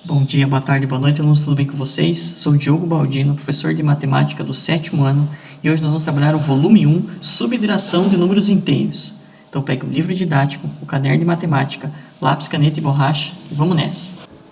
Bom dia, boa tarde, boa noite, alunos, tudo bem com vocês? Sou o Diogo Baldino, professor de matemática do 7º ano, e hoje nós vamos trabalhar o volume 1, subtração de números inteiros. Então pegue o livro didático, o caderno de matemática, lápis, caneta e borracha, e vamos nessa.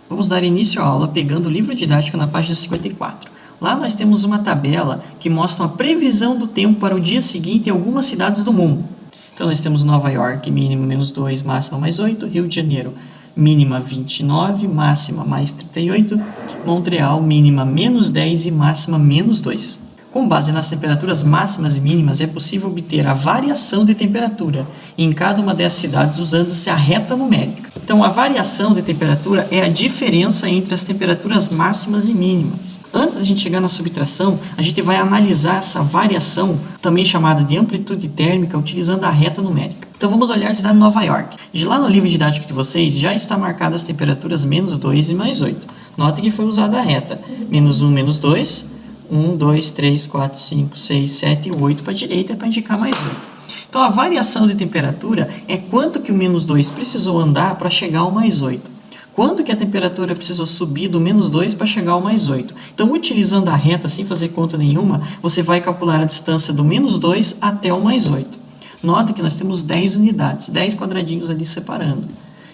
Vamos dar início à aula pegando o livro didático na página 54. Lá nós temos uma tabela que mostra uma previsão do tempo para o dia seguinte em algumas cidades do mundo. Então nós temos Nova York, mínima menos 2, máxima mais 8, Rio de Janeiro, mínima 29, máxima mais 38, Montreal, mínima menos 10 e máxima menos 2. Com base nas temperaturas máximas e mínimas, é possível obter a variação de temperatura em cada uma dessas cidades usando-se a reta numérica. Então, a variação de temperatura é a diferença entre as temperaturas máximas e mínimas. Antes de a gente chegar na subtração, a gente vai analisar essa variação, também chamada de amplitude térmica, utilizando a reta numérica. Então, vamos olhar a cidade de Nova York. De lá no livro didático de vocês, já está marcadas as temperaturas menos 2 e mais 8. Note que foi usada a reta. Menos 1, menos 2, 1, 2, 3, 4, 5, 6, 7 e 8 para a direita para indicar mais 8. Então, a variação de temperatura é quanto que o menos 2 precisou andar para chegar ao mais 8. Quanto que a temperatura precisou subir do menos 2 para chegar ao mais 8. Então, utilizando a reta sem fazer conta nenhuma, você vai calcular a distância do menos 2 até o mais 8. Nota que nós temos 10 unidades, 10 quadradinhos ali separando.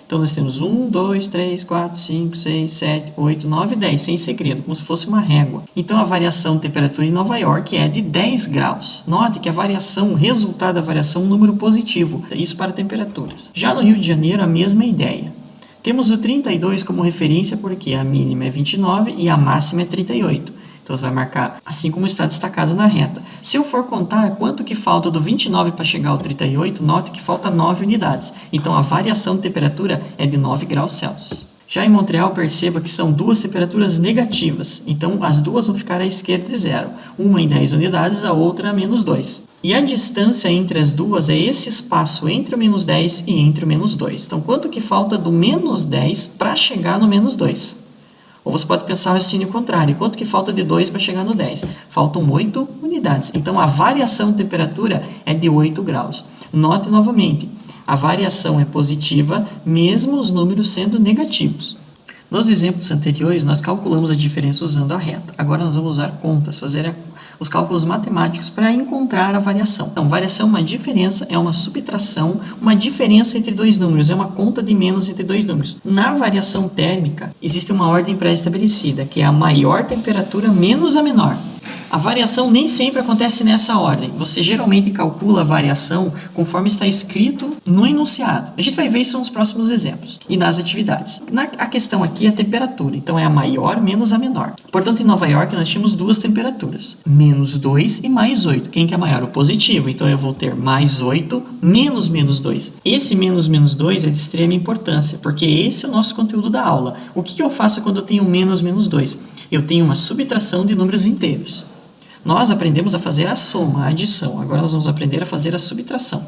Então, nós temos 1, 2, 3, 4, 5, 6, 7, 8, 9, 10, sem segredo, como se fosse uma régua. Então, a variação de temperatura em Nova York é de 10 graus. Note que a variação, o resultado da variação é um número positivo, isso para temperaturas. Já no Rio de Janeiro, a mesma ideia. Temos o 32 como referência porque a mínima é 29 e a máxima é 38. Então, você vai marcar assim como está destacado na reta. Se eu for contar quanto que falta do 29 para chegar ao 38, note que falta 9 unidades. Então, a variação de temperatura é de 9 graus Celsius. Já em Montreal, perceba que são duas temperaturas negativas. Então, as duas vão ficar à esquerda de zero. Uma em 10 unidades, a outra a menos 2. E a distância entre as duas é esse espaço entre o menos 10 e entre o menos 2. Então, quanto que falta do menos 10 para chegar no menos 2? Ou você pode pensar o raciocínio contrário. Quanto que falta de 2 para chegar no 10? Faltam 8 unidades. Então, a variação de temperatura é de 8 graus. Note novamente, a variação é positiva, mesmo os números sendo negativos. Nos exemplos anteriores, nós calculamos a diferença usando a reta. Agora, nós vamos usar contas, fazer os cálculos matemáticos para encontrar a variação. Então, variação é uma diferença, é uma subtração, uma diferença entre dois números, é uma conta de menos entre dois números. Na variação térmica, existe uma ordem pré-estabelecida, que é a maior temperatura menos a menor. A variação nem sempre acontece nessa ordem. Você geralmente calcula a variação conforme está escrito no enunciado. A gente vai ver isso nos próximos exemplos e nas atividades. A questão aqui é a temperatura, então é a maior menos a menor. Portanto, em Nova York nós tínhamos duas temperaturas, menos 2 e mais 8. Quem que é maior? O positivo, então eu vou ter mais 8 menos menos 2. Esse menos menos 2 é de extrema importância, porque esse é o nosso conteúdo da aula. O que eu faço quando eu tenho menos menos 2? Eu tenho uma subtração de números inteiros. Nós aprendemos a fazer a soma, a adição. Agora nós vamos aprender a fazer a subtração.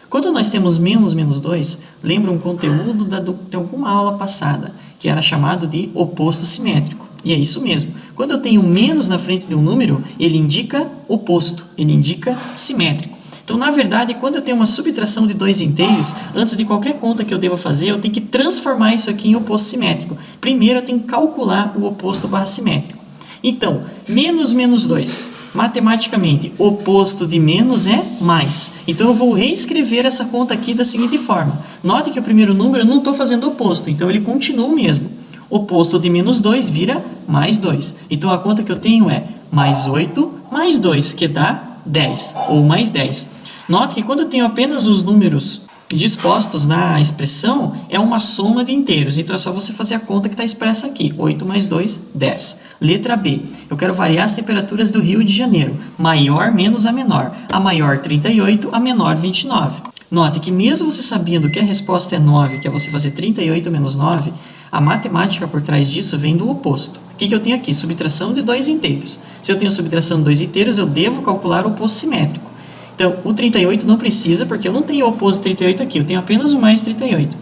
Quando nós temos menos menos 2, lembra um conteúdo de alguma aula passada, que era chamado de oposto simétrico. E é isso mesmo. Quando eu tenho menos na frente de um número, ele indica oposto, ele indica simétrico. Então, na verdade, quando eu tenho uma subtração de dois inteiros, antes de qualquer conta que eu deva fazer, eu tenho que transformar isso aqui em oposto simétrico. Primeiro, eu tenho que calcular o oposto barra simétrico. Então, menos menos 2. Matematicamente, oposto de menos é mais. Então, eu vou reescrever essa conta aqui da seguinte forma. Note que o primeiro número eu não estou fazendo oposto, então ele continua o mesmo. Oposto de menos 2 vira mais 2. Então, a conta que eu tenho é mais 8 mais 2, que dá 10, ou mais 10. Note que quando eu tenho apenas os números dispostos na expressão, é uma soma de inteiros. Então, é só você fazer a conta que está expressa aqui. 8 mais 2, 10. Letra B. Eu quero variar as temperaturas do Rio de Janeiro. Maior menos a menor. A maior 38, a menor 29. Note que mesmo você sabendo que a resposta é 9, que é você fazer 38 menos 9, a matemática por trás disso vem do oposto. O que eu tenho aqui? Subtração de dois inteiros. Se eu tenho subtração de dois inteiros, eu devo calcular o oposto simétrico. Então, o 38 não precisa, porque eu não tenho o oposto 38 aqui, eu tenho apenas o mais 38.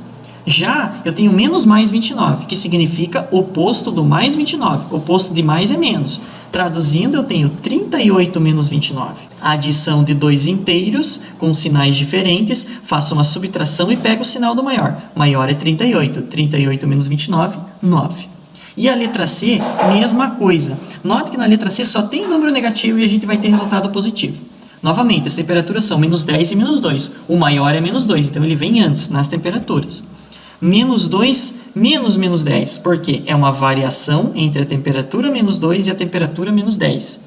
Já, eu tenho menos mais 29, que significa oposto do mais 29. Oposto de mais é menos. Traduzindo, eu tenho 38 menos 29. A adição de dois inteiros, com sinais diferentes, faço uma subtração e pego o sinal do maior. Maior é 38. 38 menos 29, 9. E a letra C, mesma coisa. Note que na letra C só tem número negativo e a gente vai ter resultado positivo. Novamente, as temperaturas são menos 10 e menos 2. O maior é menos 2, então ele vem antes, nas temperaturas. Menos 2, menos 10, porque é uma variação entre a temperatura menos 2 e a temperatura menos 10.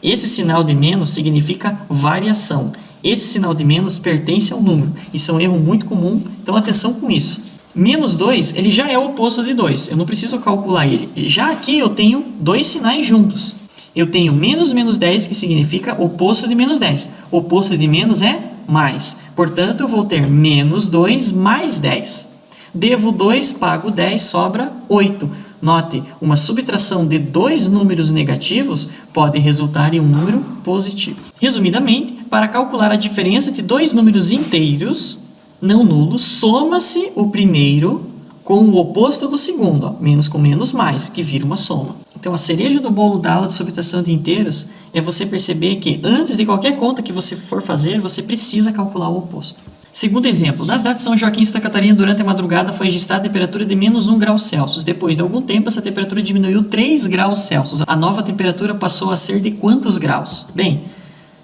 Esse sinal de menos significa variação. Esse sinal de menos pertence ao número. Isso é um erro muito comum, então atenção com isso. Menos 2, ele já é o oposto de 2. Eu não preciso calcular ele. Já aqui eu tenho dois sinais juntos. Eu tenho menos 10, que significa oposto de menos 10. O oposto de menos é mais. Portanto, eu vou ter menos 2 mais 10. Devo 2, pago 10, sobra 8. Note, uma subtração de dois números negativos pode resultar em um número positivo. Resumidamente, para calcular a diferença entre dois números inteiros não nulos, soma-se o primeiro com o oposto do segundo, ó, menos com menos mais, que vira uma soma. Então, a cereja do bolo da aula de subtração de inteiros é você perceber que antes de qualquer conta que você for fazer, você precisa calcular o oposto. Segundo exemplo, na cidade de São Joaquim, Santa Catarina, durante a madrugada foi registrada a temperatura de menos 1 grau Celsius. Depois de algum tempo, essa temperatura diminuiu 3 graus Celsius. A nova temperatura passou a ser de quantos graus? Bem,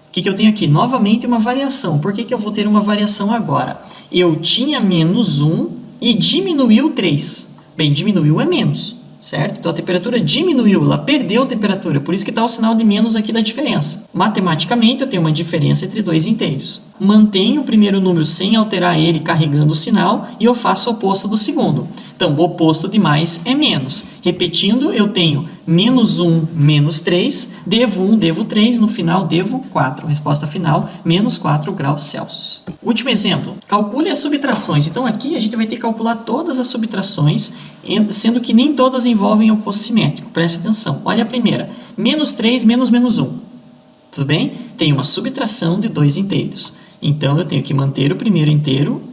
o que eu tenho aqui? Novamente uma variação. Por que eu vou ter uma variação agora? Eu tinha menos 1 e diminuiu 3. Bem, diminuiu é menos, certo? Então a temperatura diminuiu, ela perdeu a temperatura. Por isso que está o sinal de menos aqui da diferença. Matematicamente, eu tenho uma diferença entre dois inteiros. Mantenho o primeiro número sem alterar ele, carregando o sinal, e eu faço o oposto do segundo. Então, o oposto de mais é menos. Repetindo, eu tenho menos 1, menos 3, devo 1, devo 3, no final devo 4. Resposta final, menos 4 graus Celsius. Último exemplo, calcule as subtrações. Então, aqui a gente vai ter que calcular todas as subtrações, sendo que nem todas envolvem oposto simétrico. Preste atenção. Olha a primeira, menos 3, menos 1. Tudo bem? Tem uma subtração de dois inteiros. Então, eu tenho que manter o primeiro inteiro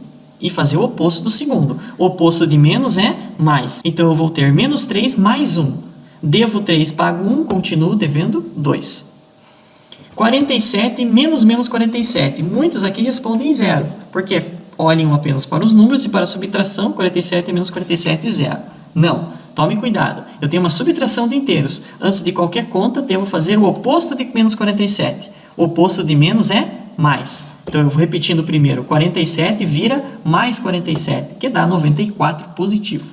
e fazer o oposto do segundo. O oposto de menos é mais. Então, eu vou ter menos 3 mais 1. Devo 3, pago 1, continuo devendo 2. 47 menos 47. Muitos aqui respondem 0, porque olhem apenas para os números e para a subtração, 47 menos 47, 0. Não, tome cuidado. Eu tenho uma subtração de inteiros. Antes de qualquer conta, devo fazer o oposto de menos 47. O oposto de menos é mais. Então, eu vou repetindo primeiro. 47 vira mais 47, que dá 94 positivo.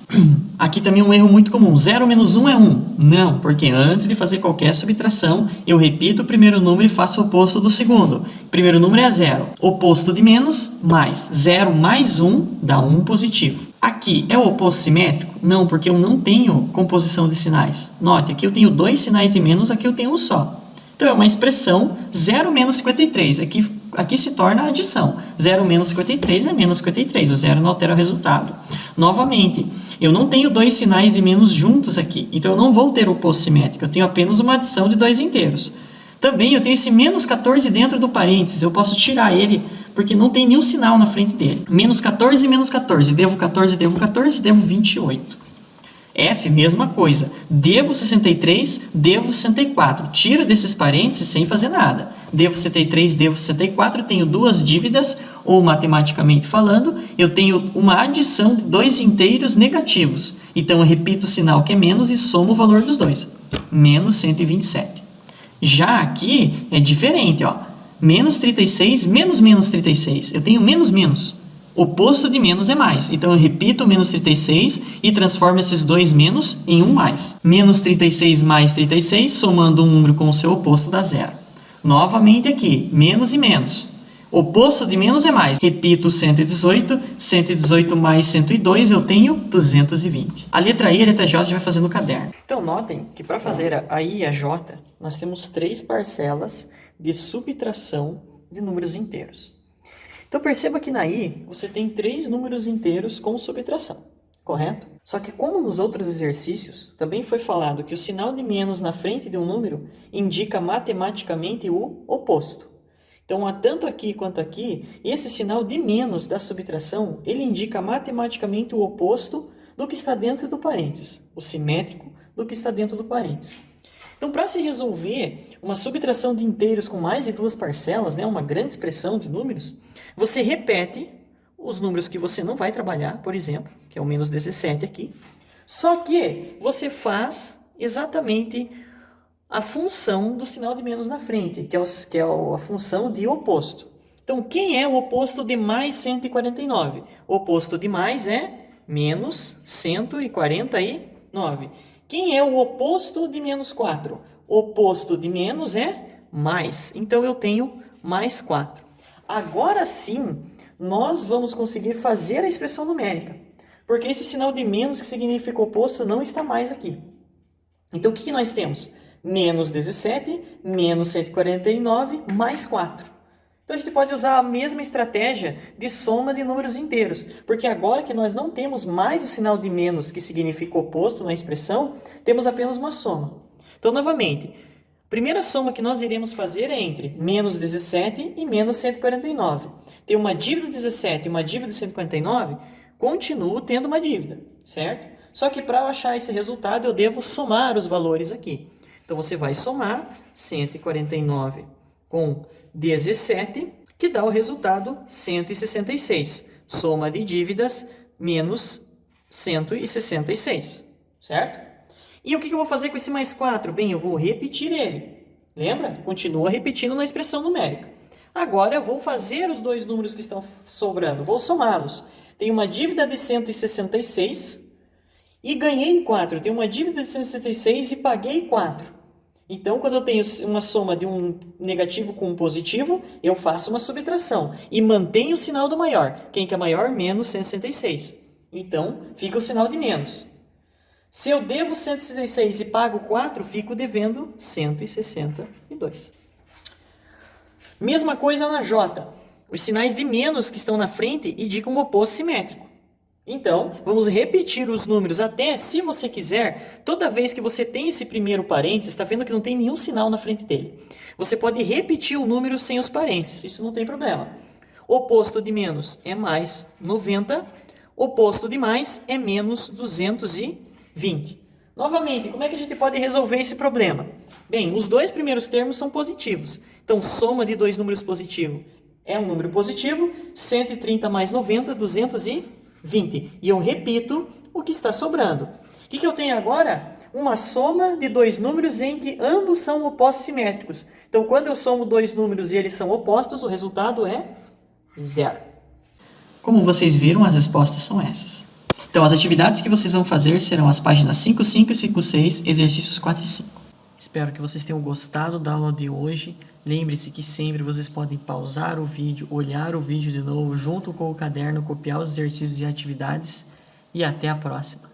Aqui também um erro muito comum. 0 menos 1 é 1. Não, porque antes de fazer qualquer subtração, eu repito o primeiro número e faço o oposto do segundo. O primeiro número é 0. Oposto de menos, mais. 0 mais 1 dá 1 positivo. Aqui é o oposto simétrico? Não, porque eu não tenho composição de sinais. Note, aqui eu tenho dois sinais de menos, aqui eu tenho um só. Então, é uma expressão 0 menos 53. Aqui se torna a adição. 0 menos 53 é menos 53. O 0 não altera o resultado. Novamente, eu não tenho dois sinais de menos juntos aqui. Então, eu não vou ter o oposto simétrico. Eu tenho apenas uma adição de dois inteiros. Também eu tenho esse menos 14 dentro do parênteses. Eu posso tirar ele, porque não tem nenhum sinal na frente dele. Menos 14 e menos 14. Devo 14, devo 14, devo 28. F, mesma coisa. Devo 63, devo 64. Tiro desses parênteses sem fazer nada. Devo 63, devo 64. Tenho duas dívidas, ou matematicamente falando, eu tenho uma adição de dois inteiros negativos. Então, eu repito o sinal que é menos e somo o valor dos dois. Menos 127. Já aqui é diferente, ó. Menos 36, menos 36. Eu tenho menos. Oposto de menos é mais. Então, eu repito menos 36 e transformo esses dois menos em um mais. Menos 36 mais 36, somando um número com o seu oposto dá zero. Novamente aqui, menos e menos. Oposto de menos é mais. Repito 118. 118 mais 102, eu tenho 220. A letra I e a letra J a gente vai fazer no caderno. Então, notem que para fazer a I e a J, nós temos três parcelas de subtração de números inteiros. Então, perceba que na I, você tem três números inteiros com subtração, correto? Só que como nos outros exercícios, também foi falado que o sinal de menos na frente de um número indica matematicamente o oposto. Então, tanto aqui quanto aqui, esse sinal de menos da subtração, ele indica matematicamente o oposto do que está dentro do parênteses, o simétrico do que está dentro do parênteses. Então, para se resolver uma subtração de inteiros com mais de duas parcelas, né, uma grande expressão de números, você repete os números que você não vai trabalhar, por exemplo, que é o menos 17 aqui, Só que você faz exatamente a função do sinal de menos na frente, que é a função de oposto. Então, quem é o oposto de mais 149? O oposto de mais é menos 149. Quem é o oposto de menos 4? O oposto de menos é mais. Então, eu tenho mais 4. Agora sim, nós vamos conseguir fazer a expressão numérica, porque esse sinal de menos, que significa oposto, não está mais aqui. Então, o que nós temos? Menos 17, menos 149, mais 4. Então, a gente pode usar a mesma estratégia de soma de números inteiros, porque agora que nós não temos mais o sinal de menos, que significa oposto na expressão, temos apenas uma soma. Então, novamente, a primeira soma que nós iremos fazer é entre menos 17 e menos 149. Tem uma dívida de 17 e uma dívida de 149, continuo tendo uma dívida, certo? Só que para eu achar esse resultado, eu devo somar os valores aqui. Então, você vai somar 149 com 17, que dá o resultado 166. Soma de dívidas menos 166, certo? E o que eu vou fazer com esse mais 4? Bem, eu vou repetir ele. Lembra? Continua repetindo na expressão numérica. Agora, eu vou fazer os dois números que estão sobrando. Vou somá-los. Tenho uma dívida de 166 e ganhei 4. Tenho uma dívida de 166 e paguei 4. Então, quando eu tenho uma soma de um negativo com um positivo, eu faço uma subtração e mantenho o sinal do maior. Quem que é maior? Menos 166. Então, fica o sinal de menos. Se eu devo 166 e pago 4, fico devendo 162. Mesma coisa na J. Os sinais de menos que estão na frente indicam o oposto simétrico. Então, vamos repetir os números até, se você quiser, toda vez que você tem esse primeiro parênteses, está vendo que não tem nenhum sinal na frente dele. Você pode repetir o número sem os parênteses, isso não tem problema. Oposto de menos é mais 90, oposto de mais é menos 220. Novamente, como é que a gente pode resolver esse problema? Bem, os dois primeiros termos são positivos. Então, soma de dois números positivos é um número positivo. 130 mais 90, 220. E eu repito o que está sobrando. O que eu tenho agora? Uma soma de dois números em que ambos são opostos simétricos. Então, quando eu somo dois números e eles são opostos, o resultado é 0. Como vocês viram, as respostas são essas. Então, as atividades que vocês vão fazer serão as páginas 5, 5 e 5, 6, exercícios 4 e 5. Espero que vocês tenham gostado da aula de hoje. Lembre-se que sempre vocês podem pausar o vídeo, olhar o vídeo de novo, junto com o caderno, copiar os exercícios e atividades. E até a próxima!